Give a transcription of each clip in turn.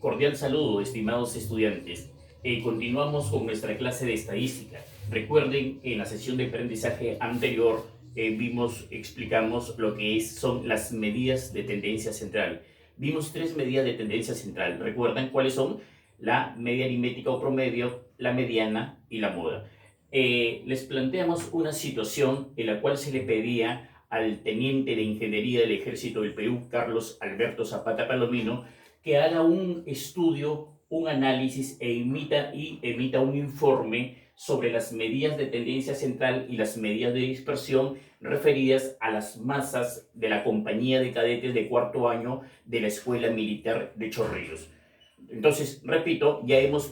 Cordial saludo, estimados estudiantes. Continuamos con nuestra clase de estadística. Recuerden que en la sesión de aprendizaje anterior explicamos lo que son las medidas de tendencia central. Vimos tres medidas de tendencia central. ¿Recuerdan cuáles son? La media aritmética o promedio, la mediana y la moda. Les planteamos una situación en la cual se le pedía al teniente de ingeniería del ejército del Perú, Carlos Alberto Zapata Palomino, que haga un estudio, un análisis emita un informe sobre las medidas de tendencia central y las medidas de dispersión referidas a las masas de la compañía de cadetes de cuarto año de la Escuela Militar de Chorrillos. Entonces, repito, ya hemos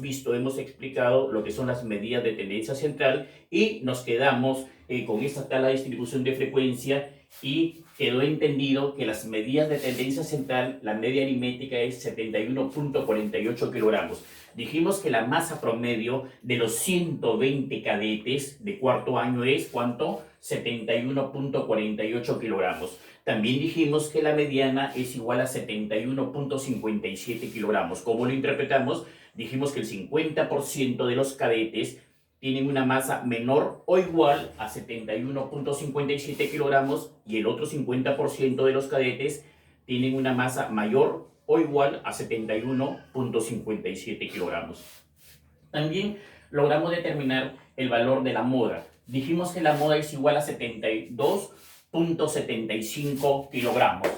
explicado lo que son las medidas de tendencia central y nos quedamos con esta tabla de distribución de frecuencia y quedó entendido que las medidas de tendencia central, la media aritmética es 71.48 kilogramos. Dijimos que la masa promedio de los 120 cadetes de cuarto año es, ¿cuánto? 71.48 kilogramos. También dijimos que la mediana es igual a 71.57 kilogramos. ¿Cómo lo interpretamos? Dijimos que el 50% de los cadetes tienen una masa menor o igual a 71.57 kilogramos y el otro 50% de los cadetes tienen una masa mayor o igual a 71.57 kilogramos. También logramos determinar el valor de la moda. Dijimos que la moda es igual a 72.75 kilogramos.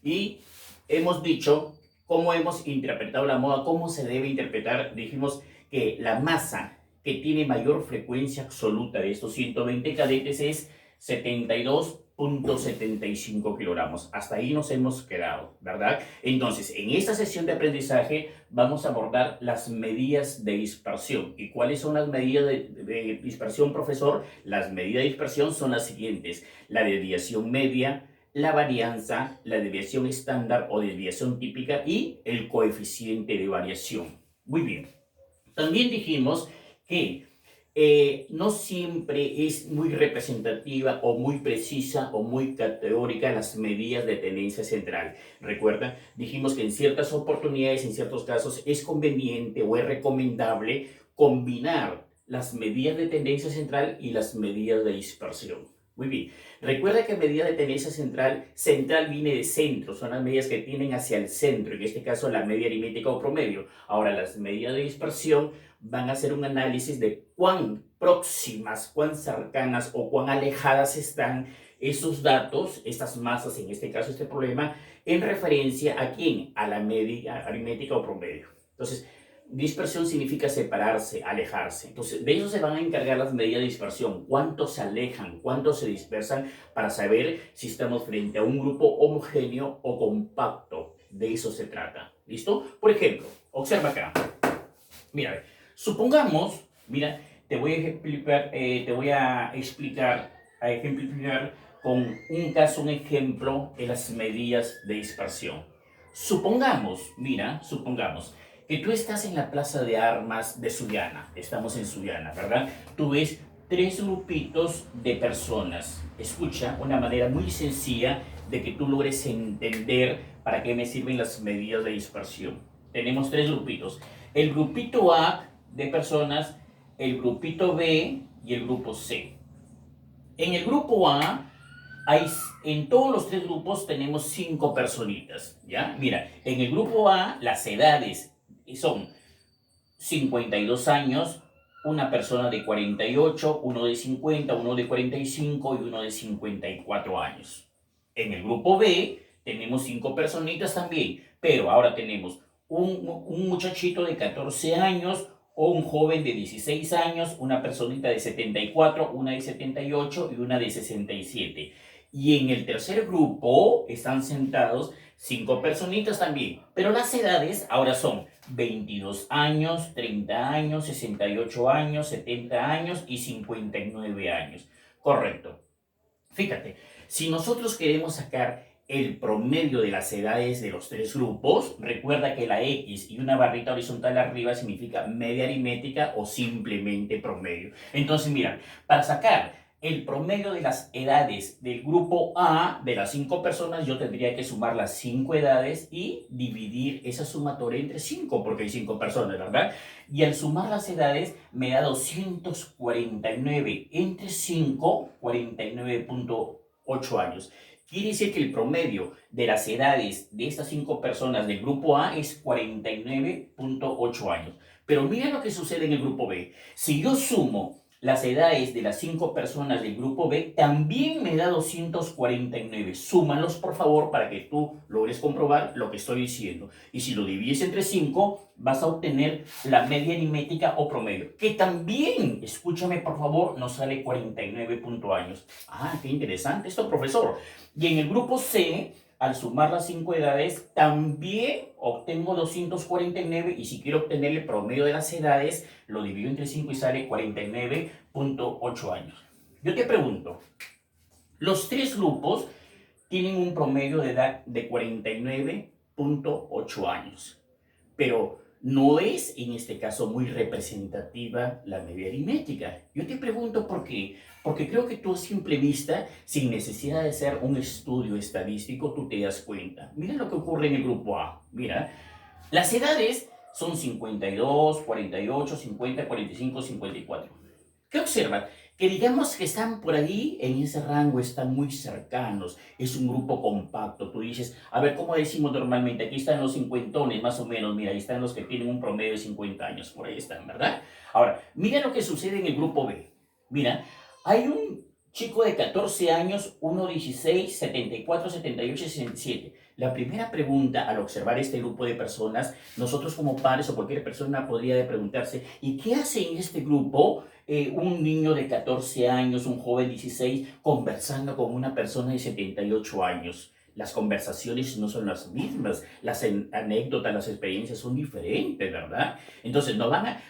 Y hemos dicho cómo hemos interpretado la moda, cómo se debe interpretar. Dijimos que la masa que tiene mayor frecuencia absoluta de estos 120 cadetes es 72.75 kilogramos. Hasta ahí nos hemos quedado, ¿verdad? Entonces, en esta sesión de aprendizaje vamos a abordar las medidas de dispersión. ¿Y cuáles son las medidas de dispersión, profesor? Las medidas de dispersión son las siguientes: la desviación media, la varianza, la desviación estándar o desviación típica y el coeficiente de variación. Muy bien. También dijimos que no siempre es muy representativa o muy precisa o muy categórica las medidas de tendencia central. Recuerda, dijimos que en ciertas oportunidades, en ciertos casos, es conveniente o es recomendable combinar las medidas de tendencia central y las medidas de dispersión. Muy bien. Recuerda que medida de tendencia central viene de centro, son las medidas que tienden hacia el centro, en este caso la media aritmética o promedio. Ahora, las medidas de dispersión van a hacer un análisis de cuán próximas, cuán cercanas o cuán alejadas están esos datos, estas masas, en este caso este problema, en referencia a quién, a la media aritmética o promedio. Entonces, dispersión significa separarse, alejarse. Entonces, de eso se van a encargar las medidas de dispersión. ¿Cuánto se alejan? ¿Cuánto se dispersan? Para saber si estamos frente a un grupo homogéneo o compacto. De eso se trata. ¿Listo? Por ejemplo, observa acá. Mira, supongamos, mira, te voy a ejemplificar con un caso, un ejemplo de las medidas de dispersión. Supongamos que tú estás en la plaza de armas de Sullana. Estamos en Sullana, ¿verdad? Tú ves tres grupitos de personas. Escucha, una manera muy sencilla de que tú logres entender para qué me sirven las medidas de dispersión. Tenemos tres grupitos. El grupito A de personas, el grupito B y el grupo C. En el grupo A, en todos los tres grupos tenemos 5 personitas, ¿ya? Mira, en el grupo A las edades son 52 años, una persona de 48, uno de 50, uno de 45 y uno de 54 años. En el grupo B tenemos 5 personitas también, pero ahora tenemos un muchachito de 14 años o un joven de 16 años, una personita de 74, una de 78 y una de 67. Y en el tercer grupo están sentados 5 personitas también, pero las edades ahora son 22 años, 30 años, 68 años, 70 años y 59 años. Correcto. Fíjate, si nosotros queremos sacar el promedio de las edades de los tres grupos, recuerda que la X y una barrita horizontal arriba significa media aritmética o simplemente promedio. Entonces, mira, para sacar el promedio de las edades del grupo A, de las 5 personas, yo tendría que sumar las 5 edades y dividir esa sumatoria entre 5, porque hay 5 personas, ¿verdad? Y al sumar las edades me da 249 entre 5, 49.8 años. Quiere decir que el promedio de las edades de estas 5 personas del grupo A es 49.8 años. Pero mira lo que sucede en el grupo B. Si yo sumo las edades de las 5 personas del grupo B, también me da 249. Súmalos, por favor, para que tú logres comprobar lo que estoy diciendo. Y si lo divides entre 5, vas a obtener la media aritmética o promedio, que también, escúchame por favor, nos sale 49 años. Ah, qué interesante esto, profesor. Y en el grupo C, al sumar las 5 edades, también obtengo 249 y si quiero obtener el promedio de las edades, lo divido entre 5 y sale 49.8 años. Yo te pregunto, los tres grupos tienen un promedio de edad de 49.8 años, pero no es en este caso muy representativa la media aritmética. Yo te pregunto por qué. Porque creo que tú a simple vista, sin necesidad de hacer un estudio estadístico, tú te das cuenta. Mira lo que ocurre en el grupo A. Mira, las edades son 52, 48, 50, 45, 54. ¿Qué observan? Que digamos que están por ahí, en ese rango, están muy cercanos, es un grupo compacto. Tú dices, a ver, ¿cómo decimos normalmente? Aquí están los cincuentones, más o menos, mira, ahí están los que tienen un promedio de 50 años, por ahí están, ¿verdad? Ahora, mira lo que sucede en el grupo B. Mira, hay un chico de 14 años, 1,16, 74, 78, 67. La primera pregunta al observar este grupo de personas, nosotros como padres o cualquier persona podría preguntarse, ¿y qué hace en este grupo un niño de 14 años, un joven 16, conversando con una persona de 78 años? Las conversaciones no son las mismas, las anécdotas, las experiencias son diferentes, ¿verdad? Entonces,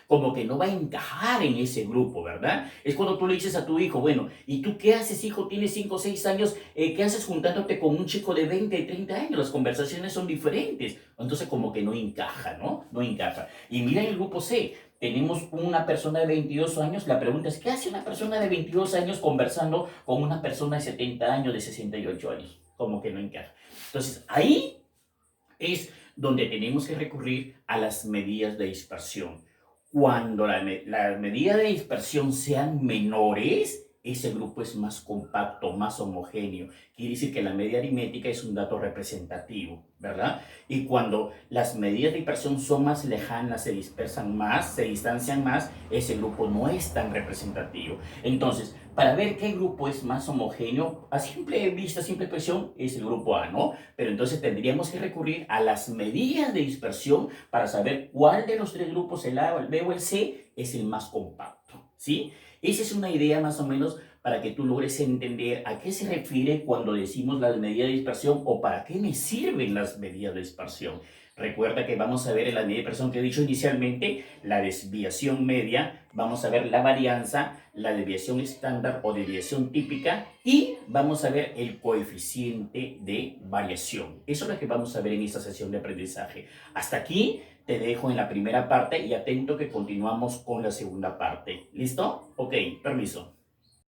como que no va a encajar en ese grupo, ¿verdad? Es cuando tú le dices a tu hijo, bueno, ¿y tú qué haces, hijo? Tienes 5 o 6 años, ¿qué haces juntándote con un chico de 20, 30 años? Las conversaciones son diferentes. Entonces, como que no encaja, ¿no? No encaja. Y mira en el grupo C, tenemos una persona de 22 años, la pregunta es, ¿qué hace una persona de 22 años conversando con una persona de 70 años, de 68 años? Como que no encaja. Entonces, ahí es donde tenemos que recurrir a las medidas de dispersión. Cuando las medidas de dispersión sean menores, ese grupo es más compacto, más homogéneo. Quiere decir que la media aritmética es un dato representativo, ¿verdad? Y cuando las medidas de dispersión son más lejanas, se dispersan más, se distancian más, ese grupo no es tan representativo. Entonces, para ver qué grupo es más homogéneo, a simple vista, simple expresión, es el grupo A, ¿no? Pero entonces tendríamos que recurrir a las medidas de dispersión para saber cuál de los tres grupos, el A, el B o el C, es el más compacto, ¿sí? Esa es una idea más o menos para que tú logres entender a qué se refiere cuando decimos las medidas de dispersión o para qué me sirven las medidas de dispersión. Recuerda que vamos a ver en la medida de dispersión que he dicho inicialmente, la desviación media, vamos a ver la varianza, la desviación estándar o desviación típica y vamos a ver el coeficiente de variación. Eso es lo que vamos a ver en esta sesión de aprendizaje. Hasta aquí te dejo en la primera parte y atento que continuamos con la segunda parte. ¿Listo? Ok, permiso.